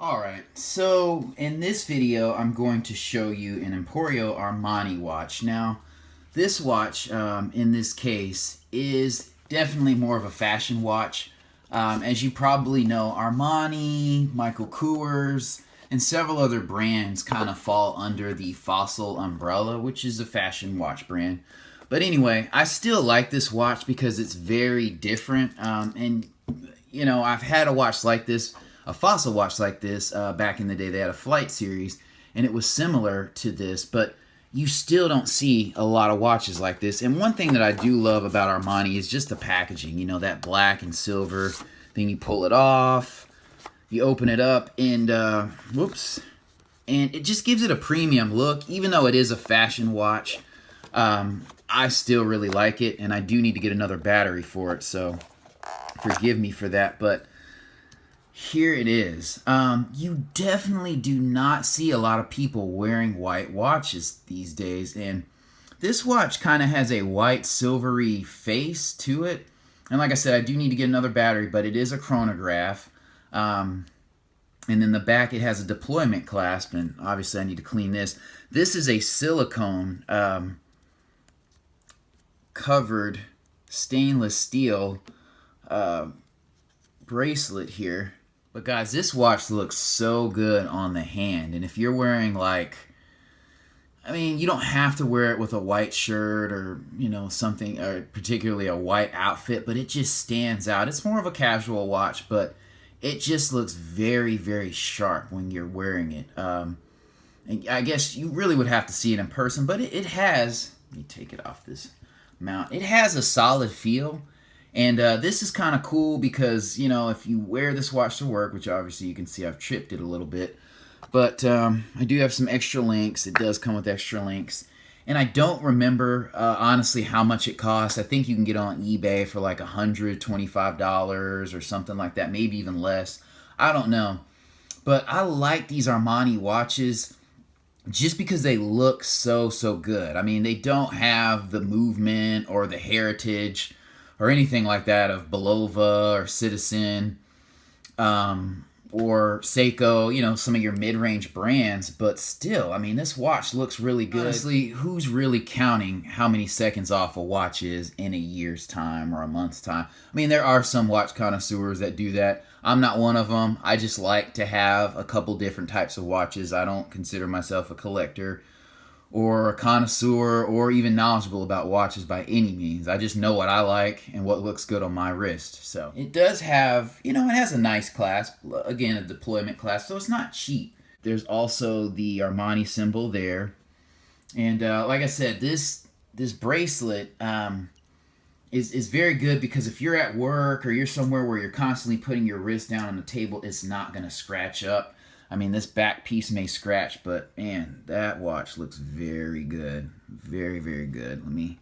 Alright, so in this video I'm going to show you an Emporio Armani watch. Now, this watch, in this case, is definitely more of a fashion watch. As you probably know, Armani, Michael Kors, and several other brands kind of fall under the Fossil umbrella, which is a fashion watch brand. But anyway, I still like this watch because it's very different. And, you know, I've had a watch like this, a Fossil watch like this, back in the day. They had a flight series, and it was similar to this, but you still don't see a lot of watches like this. And one thing that I do love about Armani is just the packaging. You know, that black and silver thing. You pull it off, you open it up, and whoops, and it just gives it a premium look. Even though it is a fashion watch, I still really like it, and I do need to get another battery for it, so forgive me for that. But here it is. You definitely do not see a lot of people wearing white watches these days, and this watch kind of has a white silvery face to it. And like I said, I do need to get another battery, but it is a chronograph. And then the back, it has a deployment clasp, and obviously I need to clean this. This is a silicone covered stainless steel bracelet here. But guys, this watch looks so good on the hand. And if you're wearing, like, I mean, you don't have to wear it with a white shirt or, you know, something, or particularly a white outfit, but it just stands out. It's more of a casual watch, but it just looks very, very sharp when you're wearing it. And I guess you really would have to see it in person, but it has, let me take it off this mount. It has a solid feel. And this is kind of cool because, you know, if you wear this watch to work, which obviously you can see I've tripped it a little bit, but I do have some extra links. It does come with extra links. And I don't remember, honestly, how much it costs. I think you can get it on eBay for like $125 or something like that, maybe even less. I don't know. But I like these Armani watches just because they look so good. I mean, they don't have the movement or the heritage or anything like that of Belova or Citizen or Seiko, you know, some of your mid-range brands, but still, I mean, this watch looks really good. Honestly, who's really counting how many seconds off a watch is in a year's time or a month's time? I mean, there are some watch connoisseurs that do that. I'm not one of them. I just like to have a couple different types of watches. I don't consider myself a collector or a connoisseur or even knowledgeable about watches by any means. I just know what I like and what looks good on my wrist. So it does have, you know, it has a nice clasp, again, a deployment clasp, so it's not cheap. There's also the Armani symbol there. And like I said, this bracelet is very good because if you're at work or you're somewhere where you're constantly putting your wrist down on the table, it's not going to scratch up. I mean, this back piece may scratch, but man, that watch looks very good. Very, very good. Let me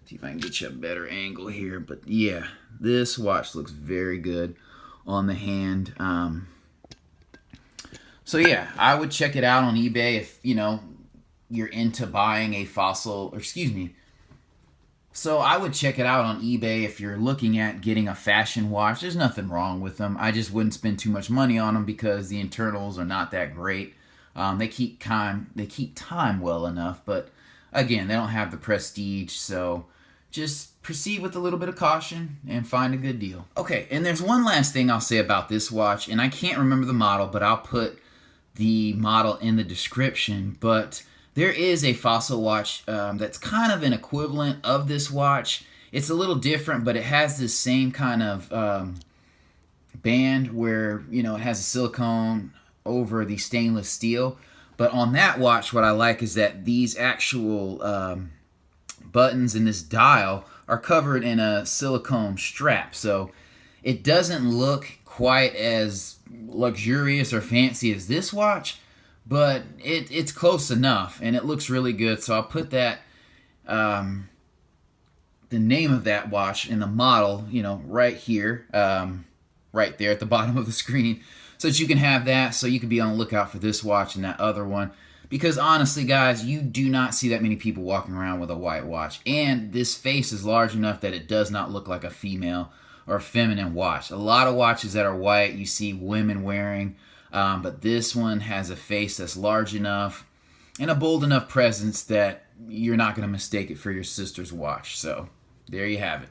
see if I can get you a better angle here. But yeah, this watch looks very good on the hand. So yeah, I would check it out on eBay if, you know, you're into buying a Fossil, or excuse me. So I would check it out on eBay if you're looking at getting a fashion watch. There's nothing wrong with them. I just wouldn't spend too much money on them because the internals are not that great. They keep time well enough, but again, they don't have the prestige. So just proceed with a little bit of caution and find a good deal. Okay, and there's one last thing I'll say about this watch, and I can't remember the model, but I'll put the model in the description. But there is a Fossil watch that's kind of an equivalent of this watch. It's a little different, but it has this same kind of band where, you know, it has a silicone over the stainless steel. But on that watch, what I like is that these actual buttons in this dial are covered in a silicone strap. So it doesn't look quite as luxurious or fancy as this watch, but it's close enough, and it looks really good. So I'll put that, the name of that watch and the model, you know, right here, right there at the bottom of the screen, so that you can have that, so you can be on the lookout for this watch and that other one. Because honestly, guys, you do not see that many people walking around with a white watch. And this face is large enough that it does not look like a female or a feminine watch. A lot of watches that are white, you see women wearing. But this one has a face that's large enough and a bold enough presence that you're not going to mistake it for your sister's watch. So there you have it.